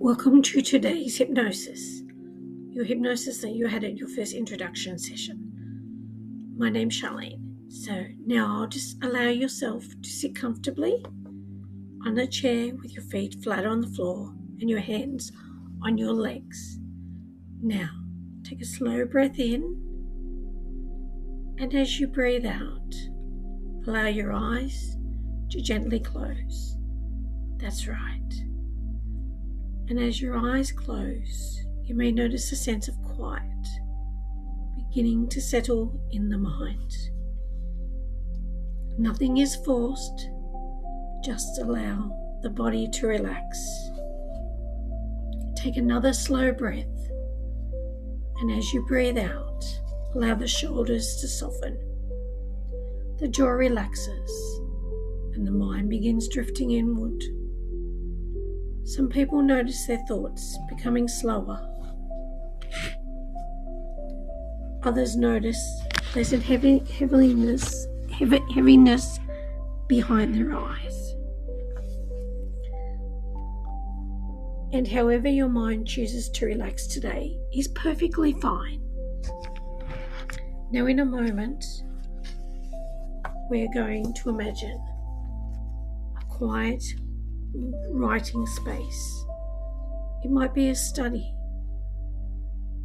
Welcome to today's hypnosis, your hypnosis that you had at your first introduction session. My name's Charlene. So now just allow yourself to sit comfortably on a chair with your feet flat on the floor and your hands on your legs. Now take a slow breath in, and as you breathe out, allow your eyes to gently close. That's right. And as your eyes close, you may notice a sense of quiet beginning to settle in the mind. Nothing is forced, just allow the body to relax. Take another slow breath, and as you breathe out, allow the shoulders to soften. The jaw relaxes, and the mind begins drifting inward. Some people notice their thoughts becoming slower. Others notice there's a heaviness behind their eyes. And however your mind chooses to relax today is perfectly fine. Now in a moment, we're going to imagine a quiet writing space. It might be a study.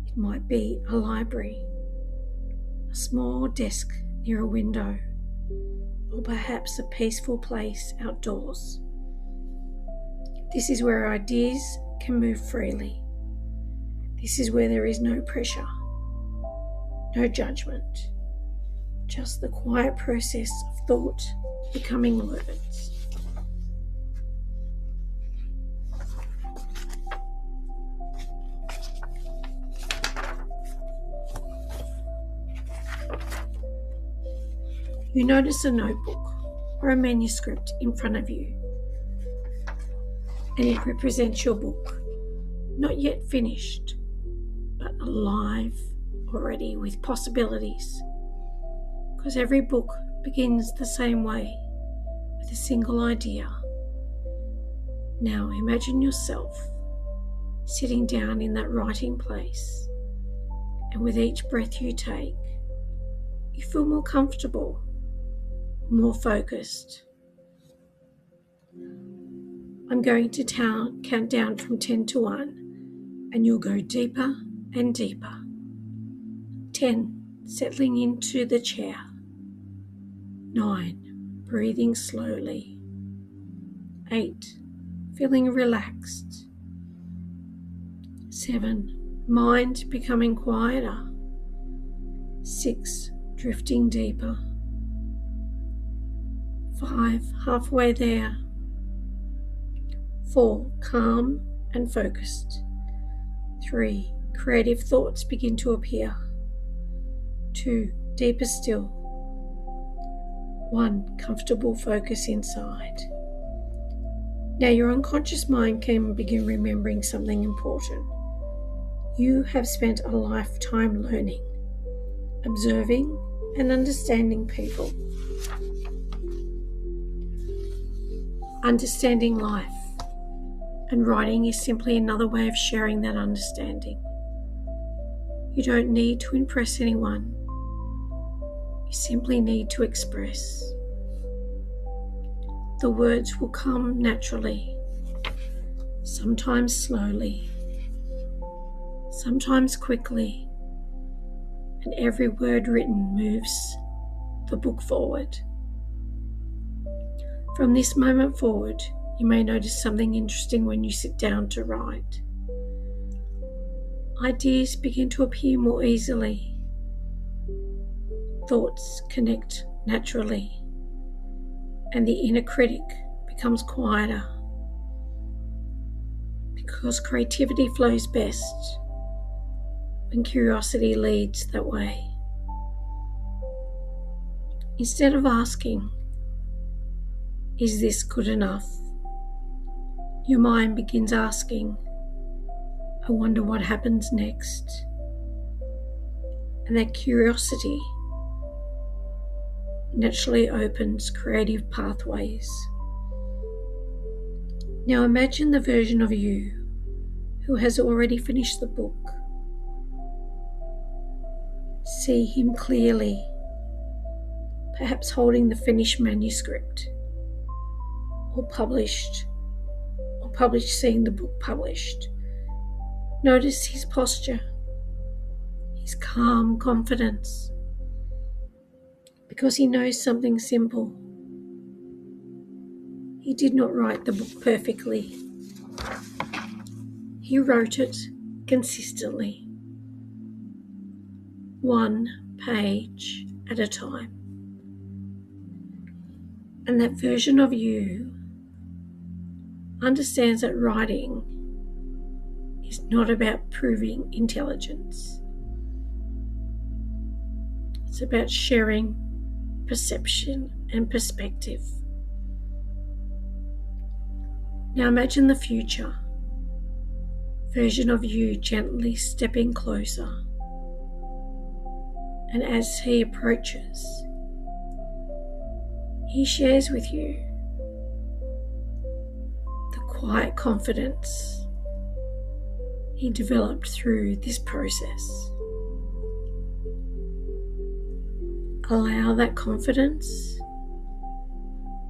It might be a library, a small desk near a window, or perhaps a peaceful place outdoors. This is where ideas can move freely. This is where there is no pressure, no judgment, just the quiet process of thought becoming words. You notice a notebook or a manuscript in front of you, and it represents your book, not yet finished, but alive already with possibilities, because every book begins the same way, with a single idea. Now imagine yourself sitting down in that writing place, and with each breath you take, you feel more comfortable, more focused. I'm going to count down from 10 to 1, and you'll go deeper and deeper. 10, settling into the chair. 9, breathing slowly. 8, feeling relaxed. 7, mind becoming quieter. 6, drifting deeper. 5, halfway there. 4, calm and focused. 3, creative thoughts begin to appear. 2, deeper still. 1, comfortable focus inside. Now your unconscious mind can begin remembering something important. You have spent a lifetime learning, observing and understanding people, understanding life, and writing is simply another way of sharing that understanding. You don't need to impress anyone. You simply need to express. The words will come naturally, sometimes slowly, sometimes quickly, and every word written moves the book forward. From this moment forward, you may notice something interesting when you sit down to write. Ideas begin to appear more easily. Thoughts connect naturally, and the inner critic becomes quieter, because creativity flows best when curiosity leads that way. Instead of asking, "Is this good enough?" your mind begins asking, "I wonder what happens next." And that curiosity naturally opens creative pathways. Now imagine the version of you who has already finished the book. See him clearly, perhaps holding the finished manuscript, or seeing the book published. Notice his posture, his calm confidence, because he knows something simple. He did not write the book perfectly. He wrote it consistently, one page at a time. And that version of you understands that writing is not about proving intelligence. It's about sharing perception and perspective. Now imagine the future version of you gently stepping closer. And as he approaches, he shares with you the quiet confidence he developed through this process. Allow that confidence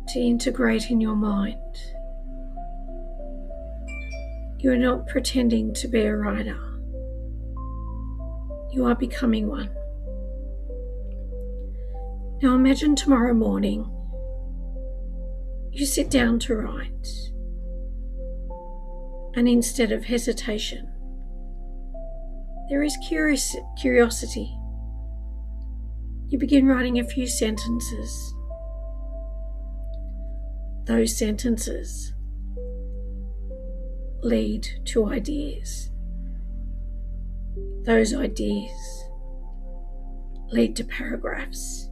to integrate in your mind. You are not pretending to be a writer. You are becoming one. Now imagine tomorrow morning you sit down to write, and instead of hesitation, there is curiosity. You begin writing a few sentences. Those sentences lead to ideas. Those ideas lead to paragraphs.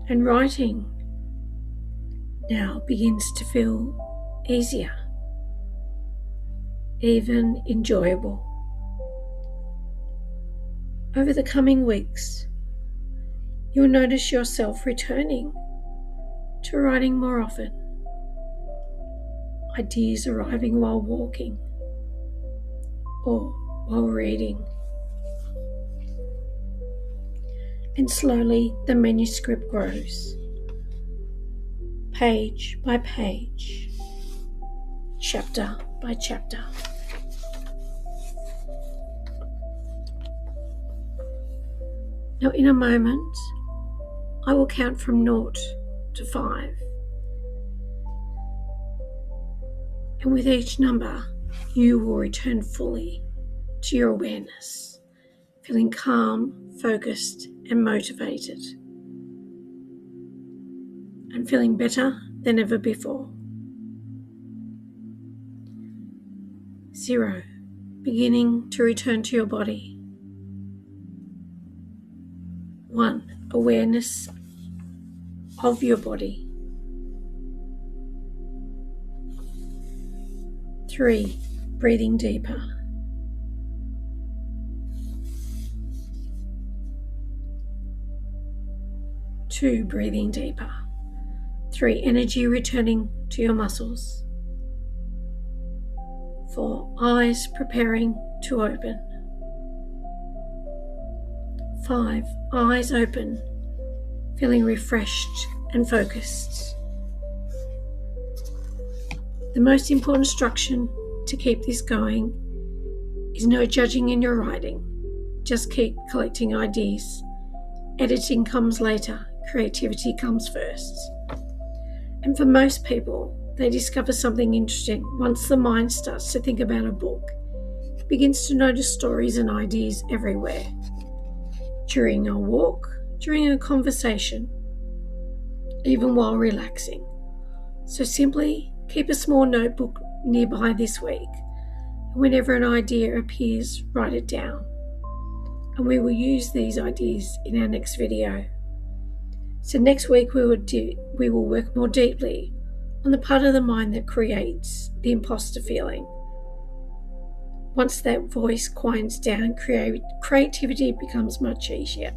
And writing now begins to feel easier, even enjoyable. Over the coming weeks, you'll notice yourself returning to writing more often. Ideas arriving while walking or while reading. And slowly the manuscript grows, page by page, chapter by chapter. Now in a moment, I will count from 0 to 5. And with each number, you will return fully to your awareness, feeling calm, focused, and motivated, and feeling better than ever before. 0, beginning to return to your body. 1, awareness of your body. 3, breathing deeper. 2, breathing deeper. 3, energy returning to your muscles. 4, eyes preparing to open. 5, eyes open, feeling refreshed and focused. The most important instruction to keep this going is no judging in your writing. Just keep collecting ideas. Editing comes later, creativity comes first. And for most people, they discover something interesting once the mind starts to think about a book. It begins to notice stories and ideas everywhere. During a walk, during a conversation, even while relaxing. So simply keep a small notebook nearby this week. Whenever an idea appears, write it down. And we will use these ideas in our next video. So next week we will work more deeply on the part of the mind that creates the imposter feeling. Once that voice quiets down, creativity becomes much easier.